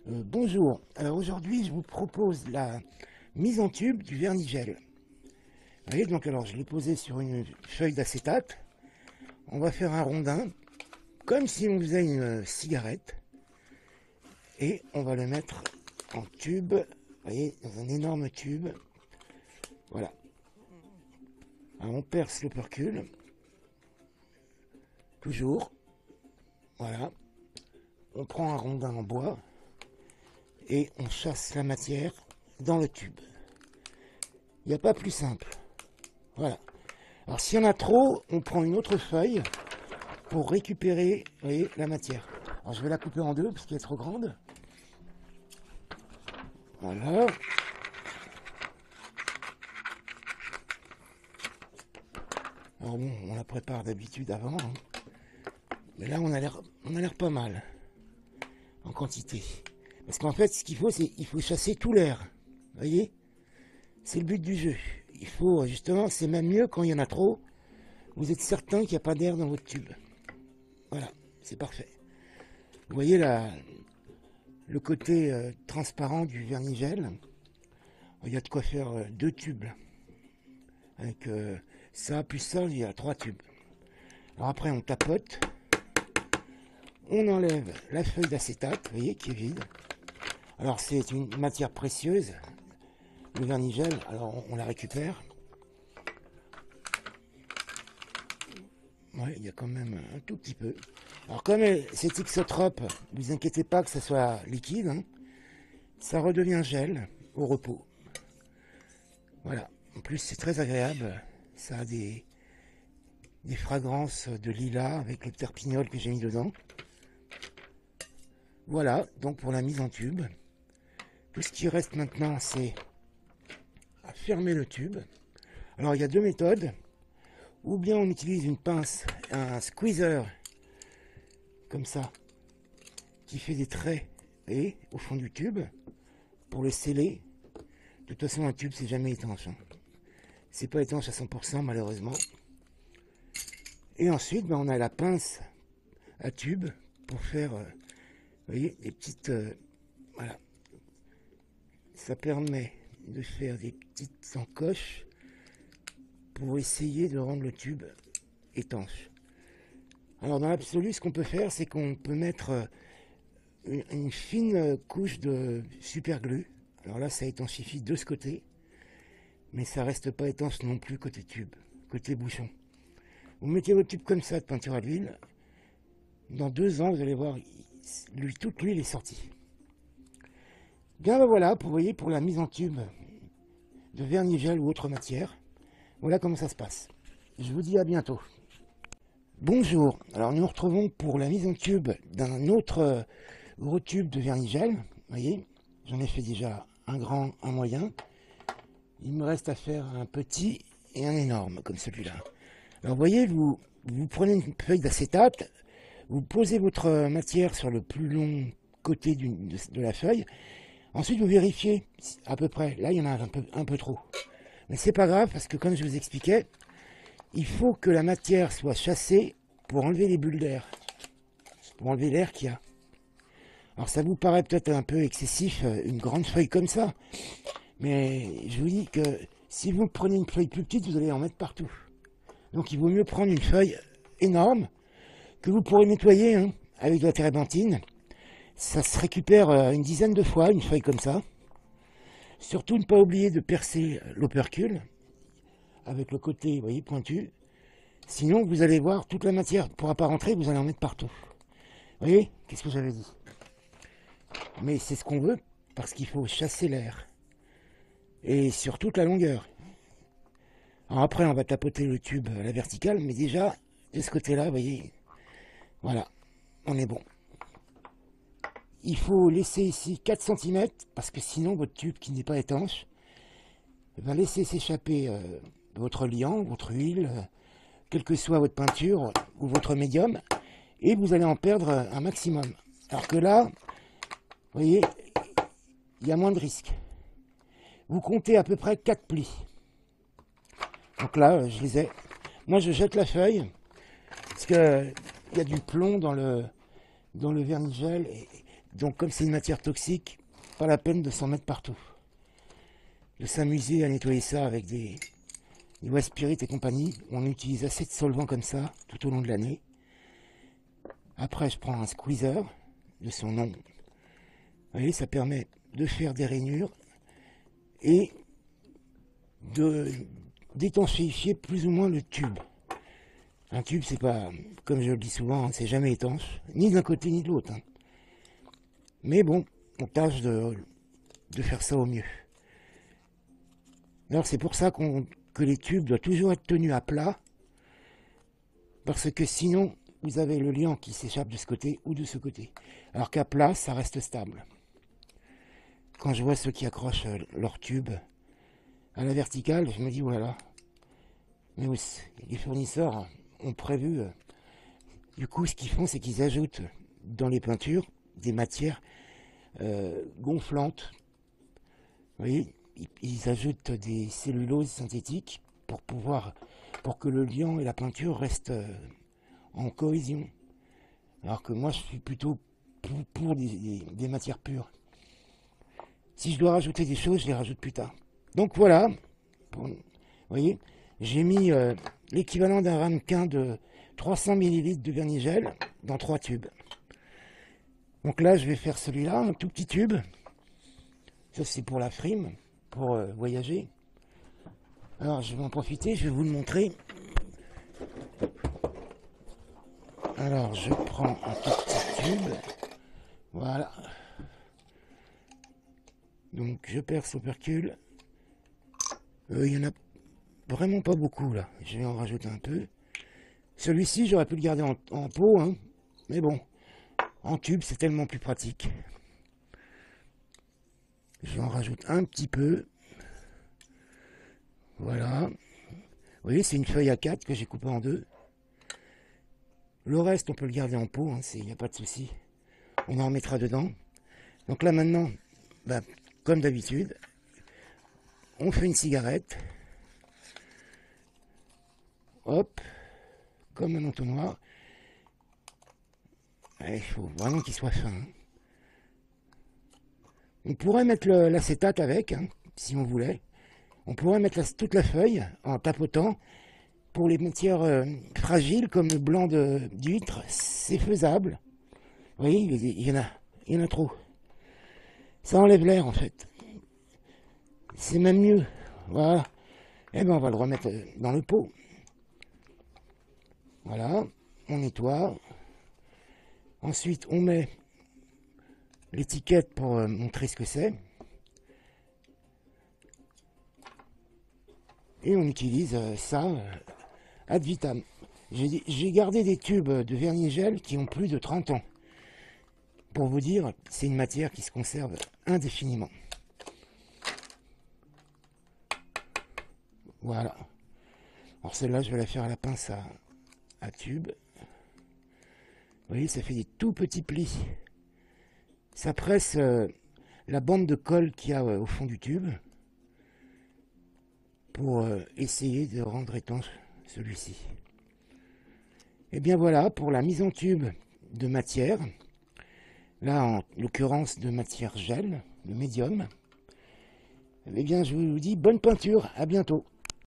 Bonjour, alors aujourd'hui je vous propose la mise en tube du vernis-gel. Vous voyez, donc alors je l'ai posé sur une feuille d'acétate. On va faire un rondin, comme si on faisait une cigarette. Et on va le mettre en tube, vous voyez, dans un énorme tube. Voilà. Alors on perce l'opercule. Toujours. Voilà. On prend un rondin en bois. Et on chasse la matière dans le tube. Il n'y a pas plus simple. Voilà. Alors s'il y en a trop, on prend une autre feuille pour récupérer, vous voyez, la matière. Alors je vais la couper en deux parce qu'elle est trop grande. Voilà. Alors bon, on la prépare d'habitude avant. Hein. Mais là, on a l'air pas mal en quantité. Parce qu'en fait, ce qu'il faut, c'est qu'il faut chasser tout l'air. Vous voyez? C'est le but du jeu. Il faut, justement, c'est même mieux quand il y en a trop. Vous êtes certain qu'il n'y a pas d'air dans votre tube. Voilà, c'est parfait. Vous voyez le côté transparent du vernis-gel. Il y a de quoi faire deux tubes. Avec ça, plus ça, il y a 3 tubes. Alors après, on tapote. On enlève la feuille d'acétate, vous voyez, qui est vide. Alors c'est une matière précieuse, le vernis-gel, alors on la récupère. Ouais, il y a quand même un tout petit peu. Alors comme c'est ixotrope, ne vous inquiétez pas que ça soit liquide, hein, ça redevient gel au repos. Voilà, en plus c'est très agréable, ça a des fragrances de lilas avec le terpignol que j'ai mis dedans. Voilà, donc pour la mise en tube. Tout ce qui reste maintenant, c'est à fermer le tube. Alors, il y a deux méthodes. Ou bien on utilise une pince, un squeezer, comme ça, qui fait des traits et au fond du tube, pour le sceller. De toute façon, un tube, c'est jamais étanche. Hein. C'est pas étanche à 100%, malheureusement. Et ensuite, ben, on a la pince à tube pour faire, vous voyez, des petites... voilà. Ça permet de faire des petites encoches pour essayer de rendre le tube étanche. Alors dans l'absolu, ce qu'on peut faire, c'est qu'on peut mettre une fine couche de super glue. Alors là, ça étanchifie de ce côté, mais ça reste pas étanche non plus côté tube, côté bouchon. Vous mettez votre tube comme ça de peinture à l'huile. Dans 2 ans, vous allez voir, toute l'huile est sortie. Bien ben voilà, vous voyez, pour la mise en tube de vernis-gel ou autre matière, voilà comment ça se passe. Je vous dis à bientôt. Bonjour, alors nous nous retrouvons pour la mise en tube d'un autre gros tube de vernis-gel. Vous voyez, j'en ai fait déjà un grand, un moyen. Il me reste à faire un petit et un énorme, comme celui-là. Alors vous voyez, vous prenez une feuille d'acétate, vous posez votre matière sur le plus long côté de la feuille. Ensuite, vous vérifiez à peu près. Là, il y en a un peu trop. Mais c'est pas grave parce que, comme je vous expliquais, il faut que la matière soit chassée pour enlever les bulles d'air. Pour enlever l'air qu'il y a. Alors, ça vous paraît peut-être un peu excessif, une grande feuille comme ça. Mais je vous dis que si vous prenez une feuille plus petite, vous allez en mettre partout. Donc, il vaut mieux prendre une feuille énorme que vous pourrez nettoyer hein, avec de la térébenthine. Ça se récupère une dizaine de fois, une feuille comme ça. Surtout ne pas oublier de percer l'opercule avec le côté, vous voyez, pointu. Sinon, vous allez voir, toute la matière ne pourra pas rentrer, vous allez en mettre partout. Vous voyez, qu'est-ce que j'avais dit? Mais c'est ce qu'on veut, parce qu'il faut chasser l'air. Et sur toute la longueur. Alors après, on va tapoter le tube à la verticale, mais déjà, de ce côté-là, vous voyez, voilà, on est bon. Il faut laisser ici 4 cm, parce que sinon votre tube qui n'est pas étanche va laisser s'échapper votre liant, votre huile, quelle que soit votre peinture ou votre médium, et vous allez en perdre un maximum. Alors que là, vous voyez, il y a moins de risques. Vous comptez à peu près 4 plis. Donc là, je les ai. Moi, je jette la feuille, parce qu'il y a du plomb dans le vernis-gel, et Donc comme c'est une matière toxique, pas la peine de s'en mettre partout. De s'amuser à nettoyer ça avec des West Spirit et compagnie. On utilise assez de solvants comme ça tout au long de l'année. Après, je prends un squeezer de son nom. Vous voyez, ça permet de faire des rainures et de d'étanchéifier plus ou moins le tube. Un tube, c'est pas, comme je le dis souvent, hein, c'est jamais étanche, ni d'un côté ni de l'autre. Hein. Mais bon, on tâche de faire ça au mieux. Alors c'est pour ça que les tubes doivent toujours être tenus à plat, parce que sinon, vous avez le liant qui s'échappe de ce côté ou de ce côté. Alors qu'à plat, ça reste stable. Quand je vois ceux qui accrochent leur tube à la verticale, je me dis, voilà. Mais oui, les fournisseurs ont prévu. Du coup, ce qu'ils font, c'est qu'ils ajoutent dans les peintures des matières gonflantes. Vous voyez, ils ajoutent des celluloses synthétiques pour que le liant et la peinture restent en cohésion. Alors que moi, je suis plutôt pour des matières pures. Si je dois rajouter des choses, je les rajoute plus tard. Donc voilà, vous voyez, j'ai mis l'équivalent d'un ramequin de 300 ml de vernis-gel dans 3 tubes. Donc là, je vais faire celui-là, un tout petit tube. Ça, c'est pour la frime, pour voyager. Alors, je vais en profiter, je vais vous le montrer. Alors, je prends un tout petit tube. Voilà. Donc, je perce l'opercule. Il y en a vraiment pas beaucoup, là. Je vais en rajouter un peu. Celui-ci, j'aurais pu le garder en pot, hein. Mais bon, en tube, c'est tellement plus pratique. Je en rajoute un petit peu. Voilà. Vous voyez, c'est une feuille A4 que j'ai coupée en deux. Le reste, on peut le garder en pot, hein, il n'y a pas de souci. On en remettra dedans. Donc là, maintenant, bah, comme d'habitude, on fait une cigarette. Hop, comme un entonnoir. Il faut vraiment qu'il soit fin. Hein. On pourrait mettre l'acétate avec, hein, si on voulait. On pourrait mettre toute la feuille en tapotant. Pour les matières fragiles comme le blanc d'huître, c'est faisable. Vous voyez, il y en a trop. Ça enlève l'air en fait. C'est même mieux. Voilà. Et bien on va le remettre dans le pot. Voilà. On nettoie. Ensuite on met l'étiquette pour montrer ce que c'est. Et on utilise ça ad vitam. J'ai gardé des tubes de vernis-gel qui ont plus de 30 ans. Pour vous dire, c'est une matière qui se conserve indéfiniment. Voilà. Alors celle-là, je vais la faire à la pince à tube. Vous voyez, ça fait des tout petits plis. Ça presse la bande de colle qu'il y a au fond du tube pour essayer de rendre étanche celui-ci. Et bien voilà pour la mise en tube de matière. Là, en l'occurrence de matière gel, de médium. Eh bien, je vous dis bonne peinture, à bientôt.